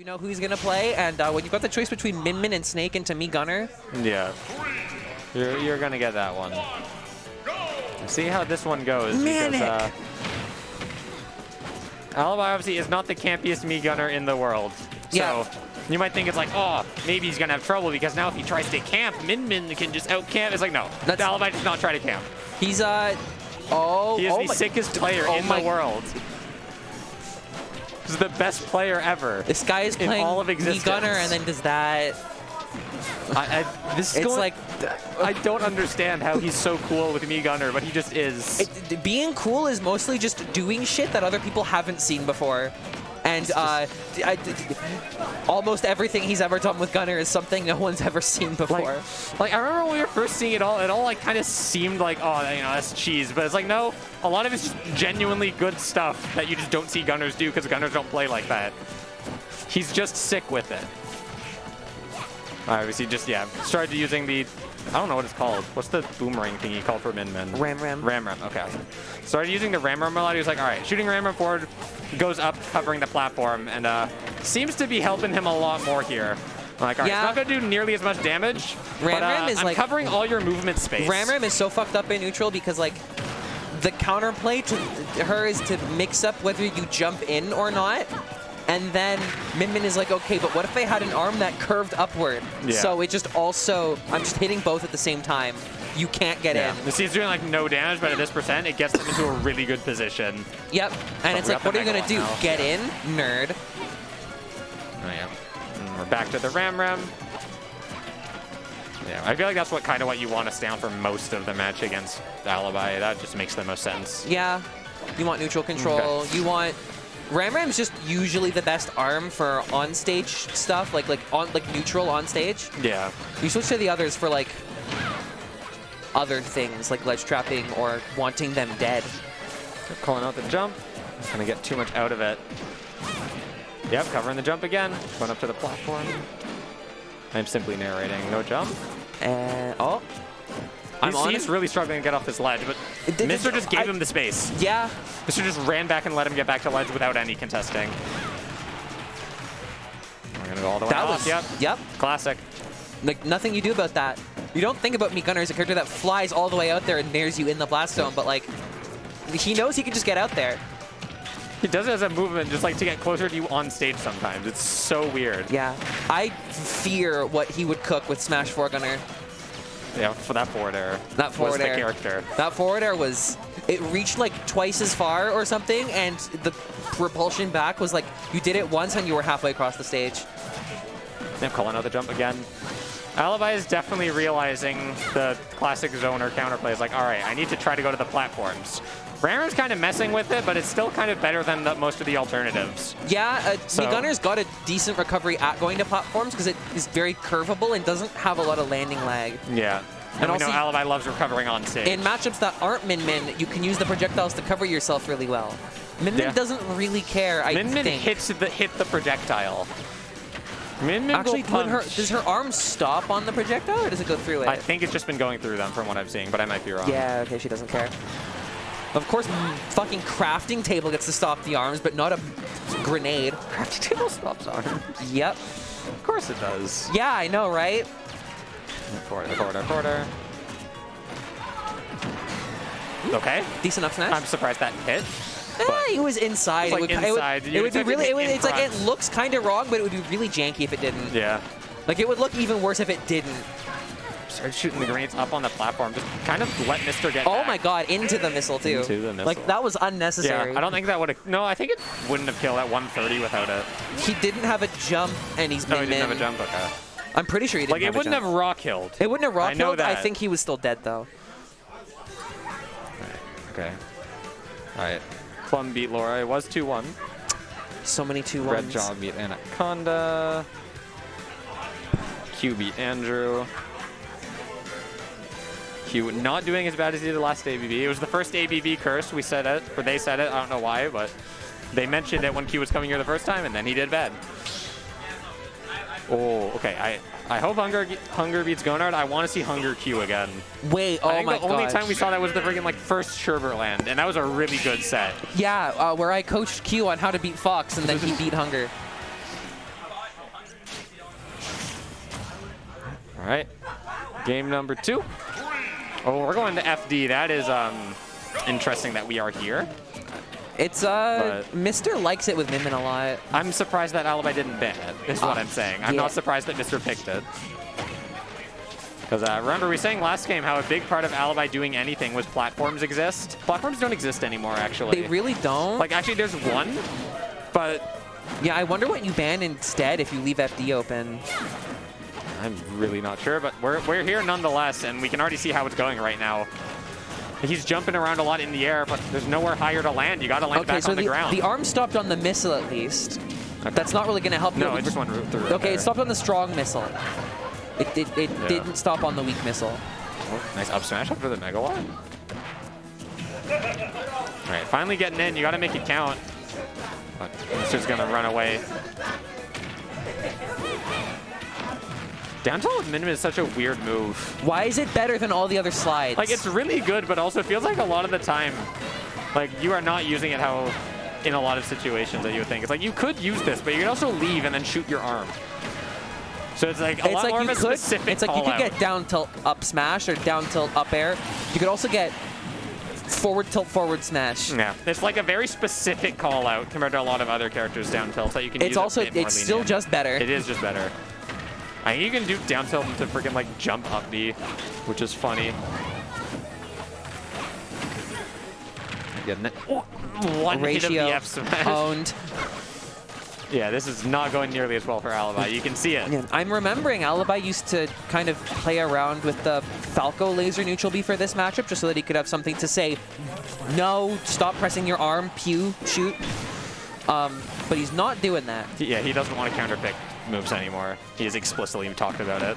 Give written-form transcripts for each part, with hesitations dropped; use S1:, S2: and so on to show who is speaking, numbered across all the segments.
S1: You know who he's going to play, and when you've got the choice between Min Min and Snake into me Gunner.
S2: Yeah. You're going to get that one. See how this one goes.
S1: Manic.
S2: Because Alibi obviously is not the campiest me gunner in the world. So you might think it's like, oh, maybe he's going to have trouble because now if he tries to camp, Min Min can just out camp. It's like, no, Alibi does not try to camp.
S1: He's, he is
S2: the sickest player in the world. He's the best player ever.
S1: This guy is playing
S2: all of existence.
S1: me Gunner and then does that.
S2: I don't understand how he's so cool with me Gunner, but he just is.
S1: Being cool is mostly just doing shit that other people haven't seen before. And almost everything he's ever done with Gunner is something no one's ever seen before.
S2: Like I remember when we were first seeing it all like kind of seemed like, oh, you know, that's cheese. But it's like, no, a lot of it's just genuinely good stuff that you just don't see Gunners do because Gunners don't play like that. He's just sick with it. Obviously, just, started using the, I don't know what it's called. What's the boomerang thing he called for Min Min?
S1: Ram Ram.
S2: Ram Ram, okay. Started using the Ram Ram a lot. He was like, all right, shooting Ram Ram forward, goes up, covering the platform, and seems to be helping him a lot more here. I'm like, all right, it's not going to do nearly as much damage, but I'm covering all your movement space.
S1: Ram Ram is so fucked up in neutral because, like, the counterplay to her is to mix up whether you jump in or not. And then Min Min is like, okay, but what if I had an arm that curved upward?
S2: Yeah.
S1: So it just also, I'm just hitting both at the same time. You can't get in.
S2: This is doing like no damage, but at this percent, it gets them into a really good position.
S1: Yep. And it's like, what are you going to do?
S2: Now.
S1: Get in? Nerd.
S2: Oh, yeah. And we're back to the Ram Ram. Yeah, I feel like that's kind of what you want to stay on for most of the match against Alibi. That just makes the most sense.
S1: Yeah. You want neutral control. Okay. You want... Ram Ram's just usually the best arm for on-stage stuff, like neutral on-stage.
S2: Yeah.
S1: You switch to the others for like other things, like ledge trapping or wanting them dead.
S2: They're calling out the jump. Not gonna get too much out of it. Yep, covering the jump again. Going up to the platform. I'm simply narrating. No jump.
S1: And
S2: He's really struggling to get off this ledge, but Mr. just gave him the space.
S1: Yeah.
S2: Mr. just ran back and let him get back to ledge without any contesting. We're going to go all the way off.
S1: Yep.
S2: Classic.
S1: Like, nothing you do about that. You don't think about me Gunner as a character that flies all the way out there and nares you in the blast zone, but, like, he knows he can just get out there.
S2: He does it as a movement just, like, to get closer to you on stage sometimes. It's so weird.
S1: Yeah. I fear what he would cook with Smash 4 Gunner.
S2: Yeah, for that forward air.
S1: That forward air.
S2: The character.
S1: That forward air was, it reached like twice as far or something, and the propulsion back was like, you did it once and you were halfway across the stage.
S2: Yep, calling out the jump again. Alibi is definitely realizing the classic zoner counterplay is like, all right, I need to try to go to the platforms. Rammer's kind of messing with it, but it's still kind of better than most of the alternatives.
S1: Yeah, Gunner's got a decent recovery at going to platforms because it is very curvable and doesn't have a lot of landing lag.
S2: Yeah. And we know Alibi loves recovering on stage.
S1: In matchups that aren't Min Min, you can use the projectiles to cover yourself really well. Min Min doesn't really care, I think.
S2: Min Min hit the projectile. Min Min
S1: actually, does her arm stop on the projectile or does it go through it?
S2: I think it's just been going through them from what I'm seeing, but I might be wrong.
S1: Yeah, okay, she doesn't care. Of course, fucking crafting table gets to stop the arms, but not a grenade.
S2: Crafting table stops arms?
S1: Yep.
S2: Of course it does.
S1: Yeah, I know, right?
S2: Quarter. Okay.
S1: Decent up smash.
S2: I'm surprised that hit.
S1: It was inside.
S2: It would be really.
S1: It's like it looks kind of wrong, but it would be really janky if it didn't.
S2: Yeah.
S1: Like it would look even worse if it didn't.
S2: Started shooting the grenades up on the platform. Just kind of let Mr. get
S1: back. My god, into the missile too.
S2: Into the missile.
S1: Like that was unnecessary.
S2: Yeah, I don't think that would have. No, I think it wouldn't have killed at 130 without it.
S1: He didn't have a jump, and he's
S2: No, he didn't have a jump. Okay.
S1: I'm pretty sure he didn't.
S2: Like it wouldn't have raw killed.
S1: It wouldn't have raw killed.
S2: I know that.
S1: I think he was still dead though.
S2: Okay. All right. Plum beat Laura. It was 2-1.
S1: So many 2-1s.
S2: Red Jaw beat Anaconda. Q beat Andrew. Q not doing as bad as he did last ABB. It was the first ABB curse. We said it, or they said it. I don't know why, but they mentioned it when Q was coming here the first time, and then he did bad. Oh, okay. I hope Hunger beats Gonard. I want to see Hunger Q again.
S1: Wait, oh my god.
S2: The only time we saw that was the freaking like first Sherbert land, and that was a really good set.
S1: Yeah, where I coached Q on how to beat Fox, and then he beat Hunger.
S2: right. Game number 2. Oh, we're going to FD. That is interesting that we are here.
S1: It's Mr. likes it with Minmin a lot.
S2: I'm surprised that Alibi didn't ban it, is what I'm saying. I'm not surprised that Mr. picked it. Because remember, we were saying last game how a big part of Alibi doing anything was platforms exist. Platforms don't exist anymore, actually.
S1: They really don't?
S2: Like, actually, there's one, but...
S1: Yeah, I wonder what you ban instead if you leave FD open.
S2: I'm really not sure, but we're here nonetheless, and we can already see how it's going right now. He's jumping around a lot in the air, but there's nowhere higher to land. You got to land back on the ground.
S1: The arm stopped on the missile at least. Okay. That's not really going to help you.
S2: No, it just went through.
S1: Okay, it stopped on the strong missile. It didn't stop on the weak missile.
S2: Oh, nice up smash after the megawatt. All right, finally getting in. You got to make it count. But Mr's going to run away. Down tilt with Minmin is such a weird move.
S1: Why is it better than all the other slides?
S2: Like, it's really good, but also it feels like a lot of the time, like, you are not using it how in a lot of situations that you would think. It's like, you could use this, but you can also leave and then shoot your arm. So it's like a lot more of a specific
S1: It's like you could get down tilt up smash or down tilt up air. You could also get forward tilt forward smash.
S2: Yeah, it's like a very specific call out compared to a lot of other characters down tilt that you can use.
S1: It's still just better.
S2: It is just better. I think you can do down tilt into freaking like jump up B, which is funny. Getting it. One hit of the F smash.
S1: Owned.
S2: Yeah, this is not going nearly as well for Alibi. You can see it.
S1: Yeah, I'm remembering Alibi used to kind of play around with the Falco laser neutral B for this matchup just so that he could have something to say, no, stop pressing your arm, pew, shoot. But he's not doing that.
S2: Yeah, he doesn't want to counterpick moves anymore. He has explicitly talked about it.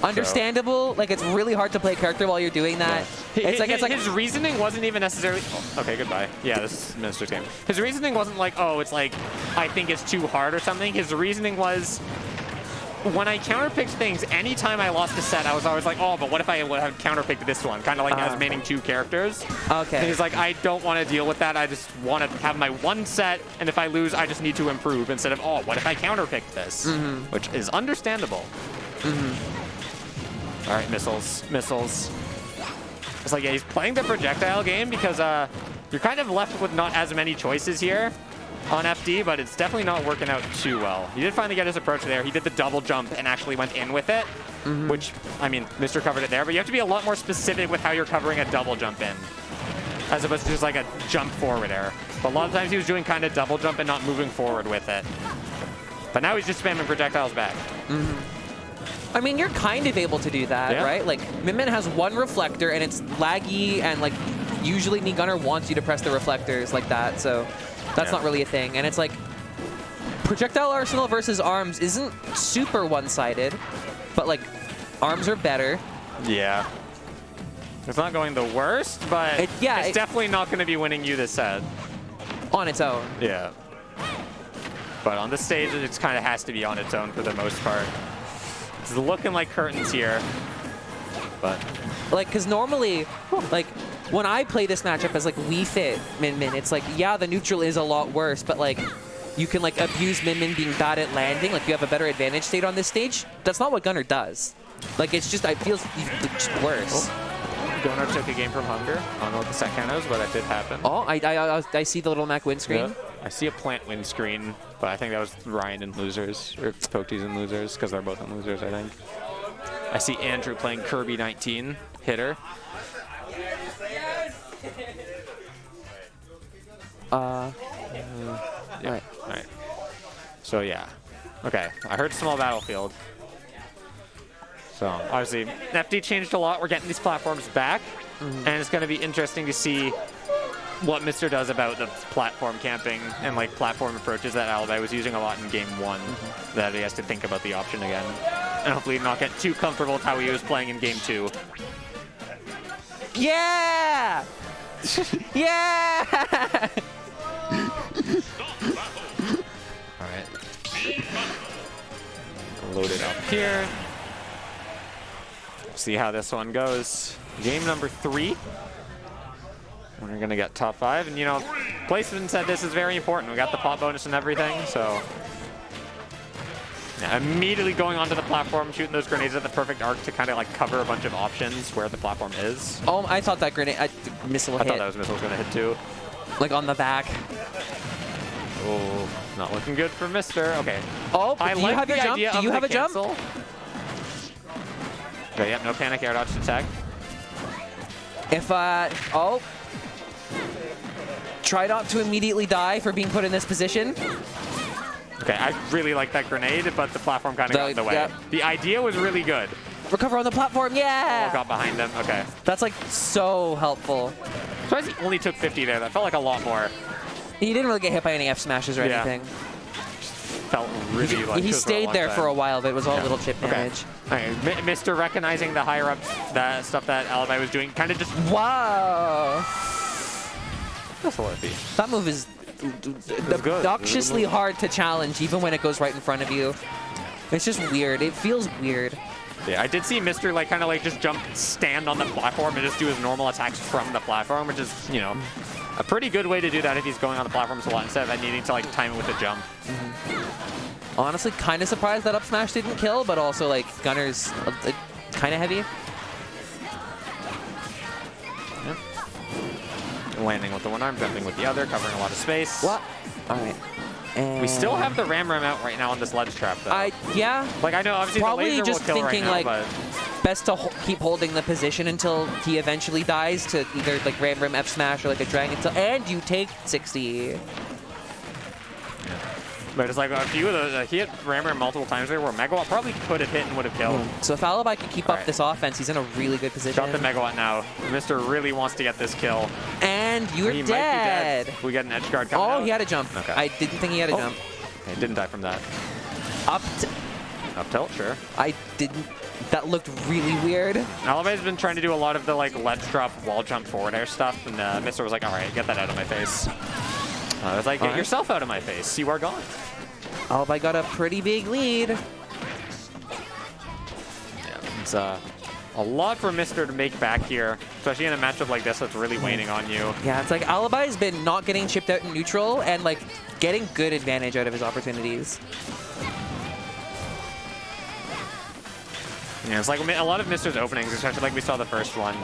S1: Understandable. Like, it's really hard to play a character while you're doing that.
S2: Yeah.
S1: It's like
S2: his reasoning wasn't even necessarily... Oh, okay, goodbye. Yeah, this is Minister's game. His reasoning wasn't like, oh, it's like, I think it's too hard or something. His reasoning was, when I counterpicked things, anytime I lost a set, I was always like, oh, but what if I would have counterpicked this one? Kind of like as maining 2 characters.
S1: Okay.
S2: And he's like, I don't want to deal with that. I just want to have my one set, and if I lose, I just need to improve instead of, oh, what if I counterpicked this? Which is understandable. All right, missiles. It's like, yeah, he's playing the projectile game because you're kind of left with not as many choices here on FD, but it's definitely not working out too well. He did finally get his approach there. He did the double jump and actually went in with it, which, I mean, Mr. covered it there, but you have to be a lot more specific with how you're covering a double jump in, as opposed to just like a jump forward air. But a lot of times he was doing kind of double jump and not moving forward with it. But now he's just spamming projectiles back.
S1: I mean, you're kind of able to do that, right? Like, Minmin has one reflector, and it's laggy, and, like, usually Knee Gunner wants you to press the reflectors like that, so that's not really a thing. And it's like, projectile arsenal versus arms isn't super one-sided, but, like, arms are better. Yeah.
S2: It's not going the worst, but it's definitely not going to be winning you this set.
S1: On its own.
S2: Yeah. But on this stage, it kind of has to be on its own for the most part. It's looking like curtains here, but...
S1: Like, because normally, like, when I play this matchup as, like, Wii Fit Min, it's like, yeah, the neutral is a lot worse, but, like, you can, like, abuse Min being bad at landing. Like, you have a better advantage state on this stage. That's not what Gunner does. Like, it's just, it feels just worse.
S2: Oh. Gunner took a game from Hunger. I don't know what the set count is, but that did happen.
S1: Oh, I see the little Mac win screen.
S2: Yeah. I see a plant win screen, but I think that was Ryan in losers, or Pokties in losers, because they're both in losers, I think. I see Andrew playing Kirby 19, hitter.
S1: All
S2: right. So, yeah. Okay, I heard small battlefield. So, obviously, FD changed a lot. We're getting these platforms back, and it's going to be interesting to see what Mr. does about the platform camping and like platform approaches that Alibi was using a lot in game 1, that he has to think about the option again. And hopefully not get too comfortable with how he was playing in game 2.
S1: Yeah! Yeah!
S2: All right. Load it up here. See how this one goes. Game number 3. We're going to get top 5. And, you know, Placement said this is very important. We got the pop bonus and everything, so Yeah, immediately going onto the platform, shooting those grenades at the perfect arc to kind of like cover a bunch of options where the platform is.
S1: Oh, I thought that grenade missile hit.
S2: I thought that missile was going to hit too.
S1: Like on the back.
S2: Oh, not looking good for Mister. Okay.
S1: Oh, do you have your jump? Do you have a jump?
S2: Okay, yep, no panic, air dodge to tech.
S1: If, oh. Try not to immediately die for being put in this position.
S2: Okay, I really like that grenade, but the platform kind of got in the way.
S1: Yep.
S2: The idea was really good.
S1: Recover on the platform, yeah!
S2: Oh, got behind him, okay.
S1: That's like so helpful.
S2: Surprised he only took 50 there. That felt like a lot more.
S1: He didn't really get hit by any F smashes or anything.
S2: Felt really like
S1: he stayed there for a while, but it was all little chip damage.
S2: Okay. Mr. recognizing the higher up that stuff that Alibi was doing, kind of just.
S1: Wow.
S2: That's worthy.
S1: That move is obnoxiously hard to challenge, even when it goes right in front of you. It's just weird. It feels weird.
S2: Yeah, I did see Mr. like kind of like just jump, stand on the platform, and just do his normal attacks from the platform, which is, you know, a pretty good way to do that if he's going on the platforms a lot instead of needing to like time it with a jump.
S1: Honestly, kind of surprised that up smash didn't kill, but also like Gunner's kind of heavy.
S2: Landing with the one arm, jumping with the other, covering a lot of space.
S1: What? All right. And
S2: we still have the ram out right now on this ledge trap, though.
S1: Yeah.
S2: Like, I know, obviously,
S1: probably
S2: the laser
S1: just
S2: will kill
S1: thinking,
S2: right now,
S1: like, best to keep holding the position until he eventually dies to either, like, ram F smash or, like, a dragon tail. And you take 60.
S2: But it's like a few of those, he hit Rammer multiple times there where Megawatt probably could have hit and would have killed.
S1: So if Alibi can keep up this offense, he's in a really good position.
S2: Got the Megawatt now. Mr. really wants to get this kill.
S1: And you're
S2: he
S1: dead.
S2: Might be dead. We got an edge guard coming out.
S1: He had a jump.
S2: Okay.
S1: I didn't think he had a jump.
S2: He didn't die from that.
S1: Up
S2: tilt, sure.
S1: I didn't. That looked really weird.
S2: Alibi's been trying to do a lot of the like ledge drop, wall jump, forward air stuff, and Mr. was like, all right, get that out of my face. I was like, get yourself out of my face. You are gone.
S1: Alibi got a pretty big lead.
S2: Yeah, it's a lot for Mr. to make back here, especially in a matchup like this that's really waning on you.
S1: Yeah, it's like Alibi's been not getting chipped out in neutral and like getting good advantage out of his opportunities.
S2: Yeah, it's like a lot of Mr.'s openings, especially like we saw the first one.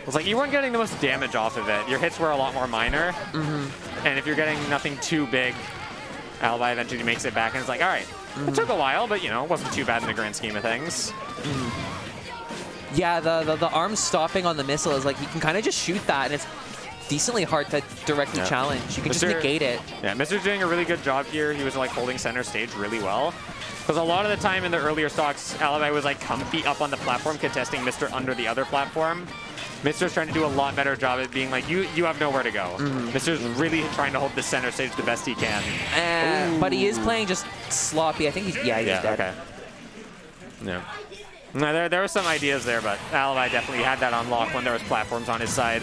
S2: It's like you weren't getting the most damage off of it. Your hits were a lot more minor. And if you're getting nothing too big, Alibi eventually makes it back and it's like, all right, it took a while, but you know, it wasn't too bad in the grand scheme of things.
S1: Yeah, the arm stopping on the missile is like, you can kind of just shoot that and it's decently hard to directly challenge. You can just negate it.
S2: Yeah, Mr.'s doing a really good job here. He was like holding center stage really well. Because a lot of the time in the earlier stocks, Alibi was like comfy up on the platform, contesting Mr. under the other platform. Mr.'s trying to do a lot better job at being like, you have nowhere to go. Mr.'s really trying to hold the center stage the best he can.
S1: But he is playing just sloppy. I think he's dead.
S2: Okay. Yeah. No, there were some ideas there, but Alibi definitely had that on lock when there was platforms on his side.